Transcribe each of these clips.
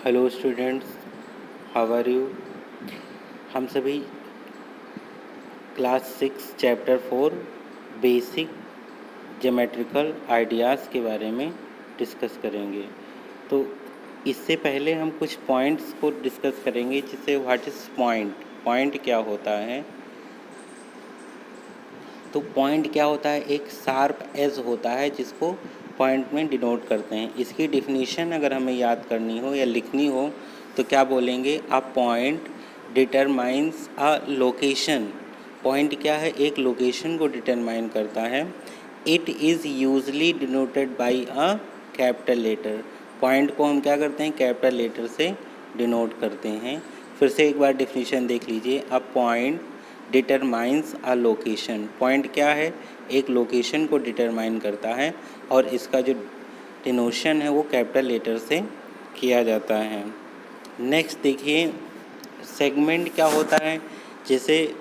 Hello students, how are you. हम सभी class 6 chapter 4 basic geometrical ideas के बारे में डिस्कस करेंगे। तो इससे पहले हम कुछ पॉइंट्स को डिस्कस करेंगे, जिससे व्हाट इज़ पॉइंट क्या होता है। तो पॉइंट क्या होता है, एक शार्प एज होता है जिसको पॉइंट में डिनोट करते हैं। इसकी डिफिनीशन अगर हमें याद करनी हो या लिखनी हो तो क्या बोलेंगे, a point determines a location. Point क्या है, एक लोकेशन को डिटरमाइन करता है। It is usually denoted by a capital letter. Point को हम क्या करते हैं, कैपिटल लेटर से डिनोट करते हैं। फिर से एक बार डिफिनीशन देख लीजिए, अ point determines a location. Point क्या है, एक लोकेशन को डिटरमाइन करता है और इसका जो डिनोशन है वो कैपिटल लेटर से किया जाता है। नेक्स्ट देखिए, सेगमेंट क्या होता है। जैसे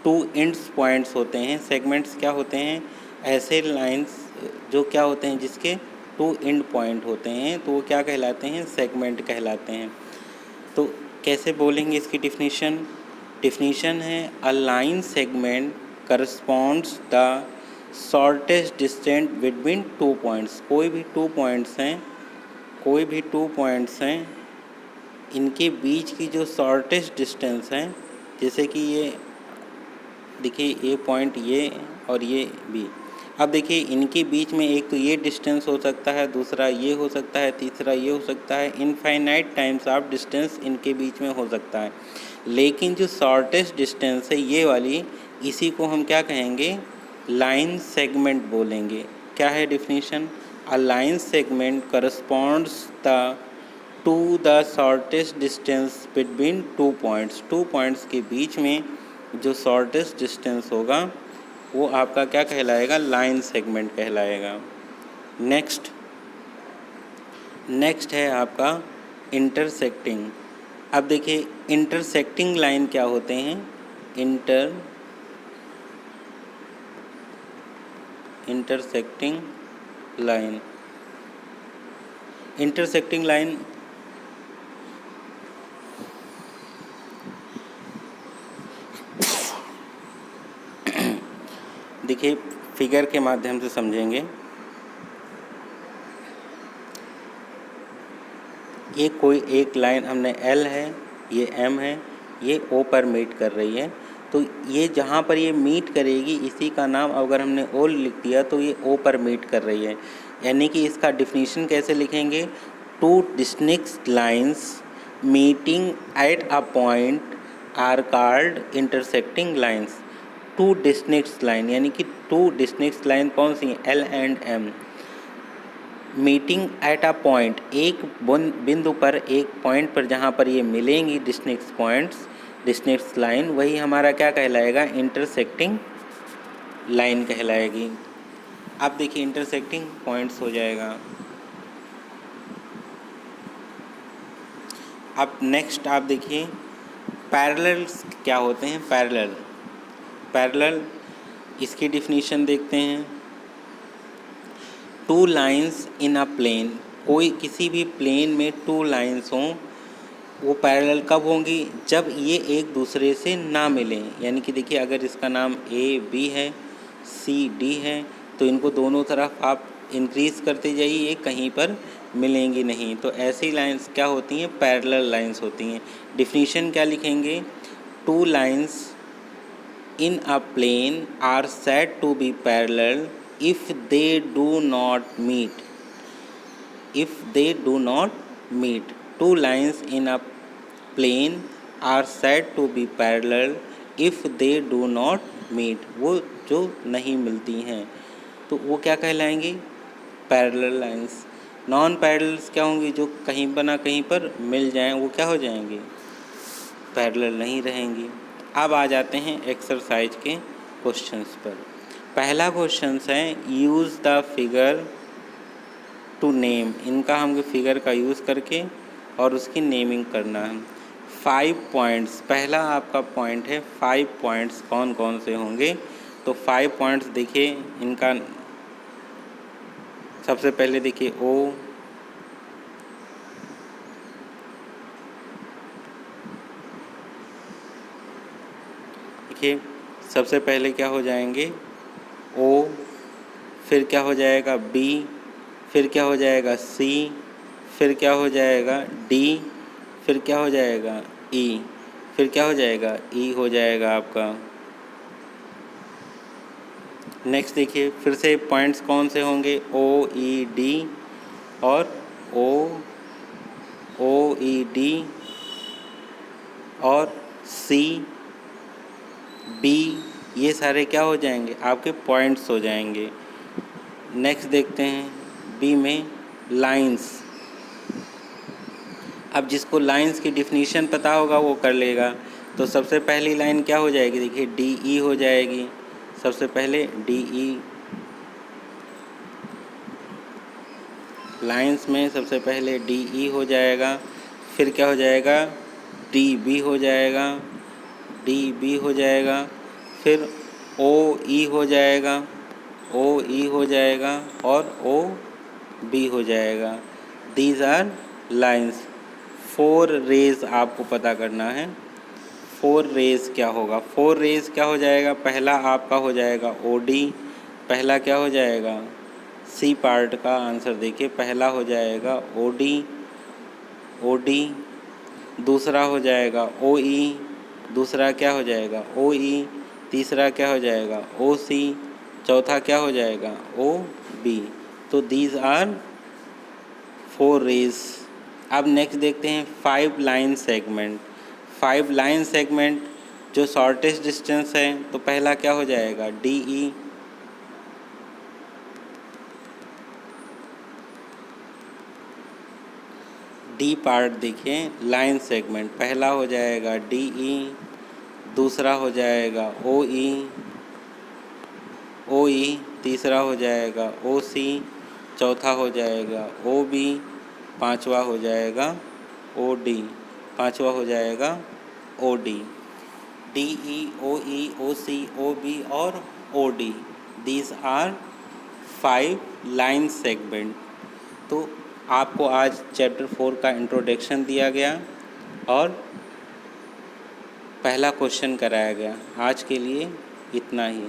टू एंड्स पॉइंट्स होते हैं, सेगमेंट्स क्या होते हैं, ऐसे लाइंस जो क्या होते हैं जिसके टू एंड पॉइंट होते हैं, तो वो क्या कहलाते हैं, सेगमेंट कहलाते हैं। तो कैसे बोलेंगे इसकी डिफिनीशन है, a line segment corresponds the shortest distance between two points. कोई भी टू पॉइंट्स हैं, इनके बीच की जो शॉर्टेस्ट डिस्टेंस है, जैसे कि ये देखिए, ये पॉइंट ये और ये भी। अब देखिए, इनके बीच में एक तो ये डिस्टेंस हो सकता है, दूसरा ये हो सकता है, तीसरा ये हो सकता है। इनफाइनाइट टाइम्स ऑफ डिस्टेंस इनके बीच में हो सकता है। लेकिन जो शॉर्टेस्ट डिस्टेंस है ये वाली, इसी को हम क्या कहेंगे, लाइन सेगमेंट बोलेंगे। क्या है definition, a line segment corresponds the two the shortest distance between two points के बीच में जो शॉर्टेस्ट डिस्टेंस होगा वो आपका क्या कहलाएगा, लाइन सेगमेंट कहलाएगा। नेक्स्ट है आपका इंटरसेक्टिंग। अब देखिए, इंटरसेक्टिंग लाइन क्या होते हैं, इंटरसेक्टिंग लाइन देखिए, फिगर के माध्यम से समझेंगे। ये कोई एक लाइन हमने एल है, ये एम है, ये ओ पर मीट कर रही है। तो ये जहाँ पर ये मीट करेगी, इसी का नाम अगर हमने ओ लिख दिया तो ये ओ पर मीट कर रही है। यानी कि इसका डिफिनीशन कैसे लिखेंगे, two distinct lines meeting at a point are called intersecting lines. Two distinct line, यानी कि टू डिस्टिंक्ट लाइन कौन सी, L and M. Meeting at a point, एक बिंदु पर, एक पॉइंट पर जहाँ पर ये मिलेंगी डिस्टिंक्ट लाइन, वही हमारा क्या कहलाएगा, इंटरसेक्टिंग लाइन कहलाएगी। अब देखिए, इंटरसेक्टिंग पॉइंट्स हो जाएगा। अब नेक्स्ट आप देखिए, पैरेलल्स क्या होते हैं। पैरेलल इसकी डिफिनीशन देखते हैं, two lines in a plane. कोई किसी भी प्लेन में टू लाइंस हों, वो पैरेलल कब होंगी, जब ये एक दूसरे से ना मिलें। यानी कि देखिए, अगर इसका नाम ए बी है, सी डी है, तो इनको दोनों तरफ आप इंक्रीज़ करते जाइए, ये कहीं पर मिलेंगी नहीं। तो ऐसी लाइंस क्या होती हैं, पैरेलल लाइंस होती हैं। डिफिनीशन क्या लिखेंगे, two lines in a plane are said to be parallel if they do not meet. Two lines in a plane are said to be parallel if they do not meet. वो जो नहीं मिलती हैं तो वो क्या कहलाएंगी, पैरेलल लाइंस। नॉन पैरेलल्स क्या होंगी, जो कहीं पर ना कहीं पर मिल जाएं, वो क्या हो जाएंगी, पैरेलल नहीं रहेंगी। अब आ जाते हैं एक्सरसाइज के क्वेश्चंस पर। पहला क्वेश्चन है, use the figure to name. इनका हम फिगर का यूज़ करके और उसकी नेमिंग करना है। 5 पॉइंट्स, पहला आपका पॉइंट है, 5 पॉइंट्स कौन कौन से होंगे। तो 5 पॉइंट्स देखिए, इनका सबसे पहले देखिए, ओ देखिए सबसे पहले क्या हो जाएंगे ओ, फिर क्या हो जाएगा बी, फिर क्या हो जाएगा सी, फिर क्या हो जाएगा डी, फिर क्या हो जाएगा ई, फिर क्या हो जाएगा ई हो जाएगा आपका। नेक्स्ट देखिए फिर से पॉइंट्स कौन से होंगे ओ ई डी और ओ ई डी और सी बी, ये सारे क्या हो जाएंगे आपके पॉइंट्स हो जाएंगे। नेक्स्ट देखते हैं बी में लाइंस। अब जिसको लाइंस की डिफिनीशन पता होगा वो कर लेगा। तो सबसे पहली लाइन क्या हो जाएगी, देखिए डी ई हो जाएगी। सबसे पहले डी ई, लाइंस में सबसे पहले डी ई हो जाएगा, फिर क्या हो जाएगा डी बी हो जाएगा, डी बी हो जाएगा, फिर ओ ई हो जाएगा, ओ ई हो जाएगा और ओ बी हो जाएगा। These are lines. 4 रेज आपको पता करना है। 4 रेज क्या होगा, 4 रेज क्या हो जाएगा, पहला आपका हो जाएगा ओ डी, पहला क्या हो जाएगा सी पार्ट का आंसर देखिए, पहला हो जाएगा ओ डी, ओ डी, दूसरा हो जाएगा ओ ई, दूसरा क्या हो जाएगा ओ ई, तीसरा क्या हो जाएगा ओ सी, चौथा क्या हो जाएगा ओ बी। तो दीज आर 4 रेज। अब नेक्स्ट देखते हैं 5 लाइन सेगमेंट। 5 लाइन सेगमेंट जो शॉर्टेस्ट डिस्टेंस है, तो पहला क्या हो जाएगा डी ई, डी पार्ट देखिए लाइन सेगमेंट, पहला हो जाएगा डी ई, दूसरा हो जाएगा ओ ई, ओ ई, तीसरा हो जाएगा ओ सी, चौथा हो जाएगा ओ बी, पांचवा हो जाएगा ओ डी, पांचवा हो जाएगा O D. D E, O E, O C, O B और O D, these are 5 line segment. तो आपको आज चैप्टर 4 का इंट्रोडक्शन दिया गया और पहला क्वेश्चन कराया गया। आज के लिए इतना ही।